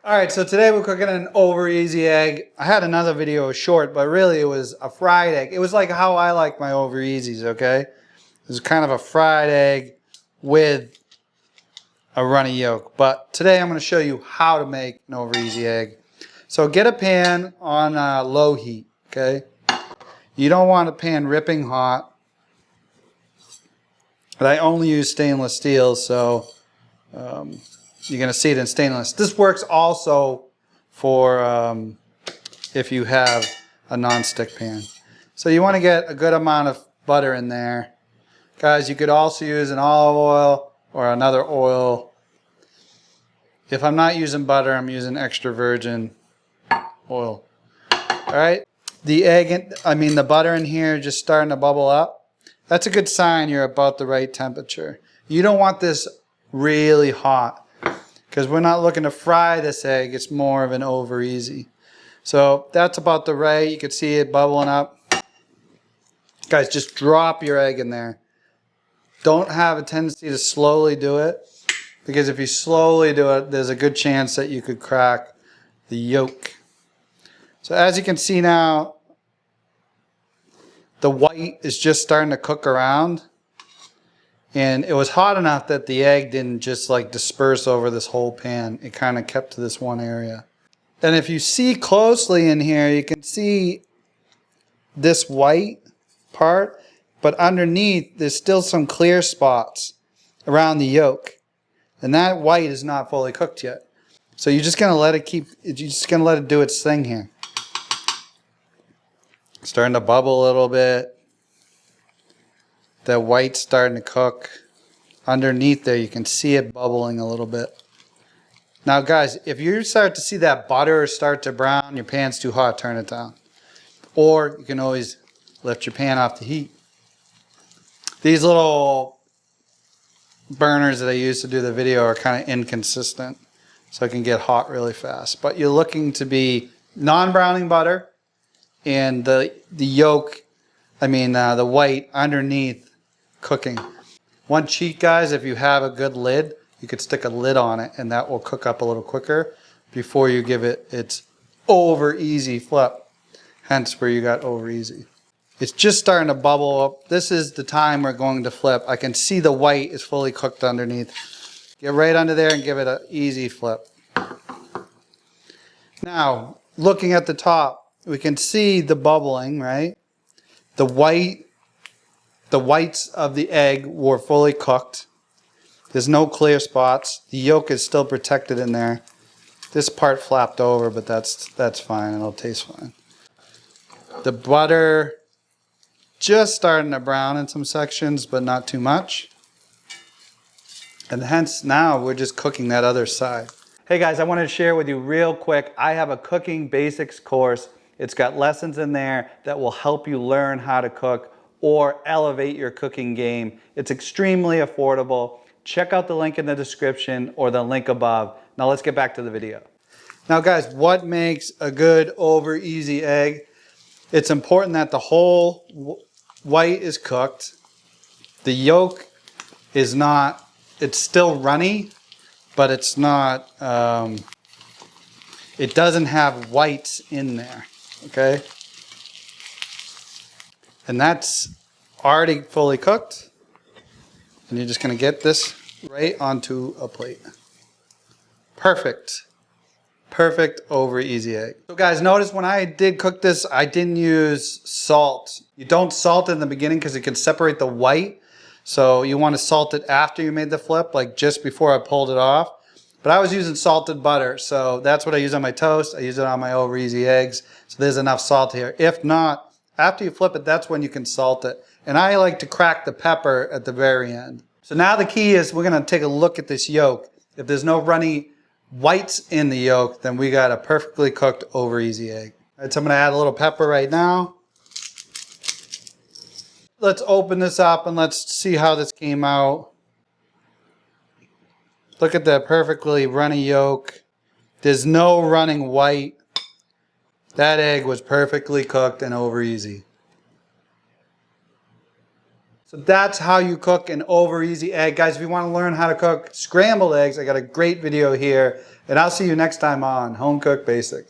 Alright, so today we're cooking an over easy egg. I had another video short, but really it was a fried egg. It was like how I like my over easies, okay? It was kind of a fried egg with a runny yolk. But today I'm going to show you how to make an over easy egg. So get a pan on low heat, okay? You don't want a pan ripping hot. But I only use stainless steel, so you're going to see it in stainless. This works also for if you have a non-stick pan. So you want to get a good amount of butter in there. Guys, you could also use an olive oil or another oil. If I'm not using butter, I'm using extra virgin oil. Alright, the butter in here just starting to bubble up. That's a good sign you're about the right temperature. You don't want this really hot, because we're not looking to fry this egg. It's more of an over easy. So that's about the right. You can see it bubbling up. Guys, just drop your egg in there. Don't have a tendency to slowly do it, because if you slowly do it, there's a good chance that you could crack the yolk. So as you can see now, the white is just starting to cook around. And it was hot enough that the egg didn't just like disperse over this whole pan. It kind of kept to this one area. And if you see closely in here, you can see this white part, but underneath there's still some clear spots around the yolk. And that white is not fully cooked yet. So you're just gonna let it do its thing here. It's starting to bubble a little bit. The white's starting to cook. Underneath there, you can see it bubbling a little bit. Now guys, if you start to see that butter start to brown, your pan's too hot, turn it down. Or you can always lift your pan off the heat. These little burners that I use to do the video are kind of inconsistent, so it can get hot really fast. But you're looking to be non-browning butter, and the white underneath cooking. One cheat, guys, if you have a good lid, you could stick a lid on it and that will cook up a little quicker before you give it its over easy flip. Hence where you got over easy. It's just starting to bubble up. This is the time we're going to flip. I can see the white is fully cooked underneath. Get right under there and give it an easy flip. Now, looking at the top, we can see the bubbling, right? The whites of the egg were fully cooked. There's no clear spots. The yolk is still protected in there. This part flapped over, but that's fine. It'll taste fine. The butter just starting to brown in some sections, but not too much. And hence now we're just cooking that other side. Hey guys, I wanted to share with you real quick. I have a cooking basics course. It's got lessons in there that will help you learn how to cook or elevate your cooking game. It's extremely affordable. Check out the link in the description or the link above. Now let's get back to the video. Now guys, what makes a good over easy egg? It's important that the whole white is cooked. The yolk is not, it's still runny, but it's not, it doesn't have whites in there, okay? And that's already fully cooked. And you're just going to get this right onto a plate. Perfect. Perfect over easy egg. So guys, notice when I did cook this, I didn't use salt. You don't salt it in the beginning because it can separate the white. So you want to salt it after you made the flip, like just before I pulled it off. But I was using salted butter, so that's what I use on my toast. I use it on my over easy eggs. So there's enough salt here. If not, after you flip it, that's when you can salt it. And I like to crack the pepper at the very end. So now the key is we're going to take a look at this yolk. If there's no runny whites in the yolk, then we got a perfectly cooked over easy egg. All right, so I'm going to add a little pepper right now. Let's open this up and let's see how this came out. Look at that perfectly runny yolk. There's no running white. That egg was perfectly cooked and over easy. So that's how you cook an over easy egg. Guys, if you want to learn how to cook scrambled eggs, I got a great video here And I'll see you next time on Home Cook Basics.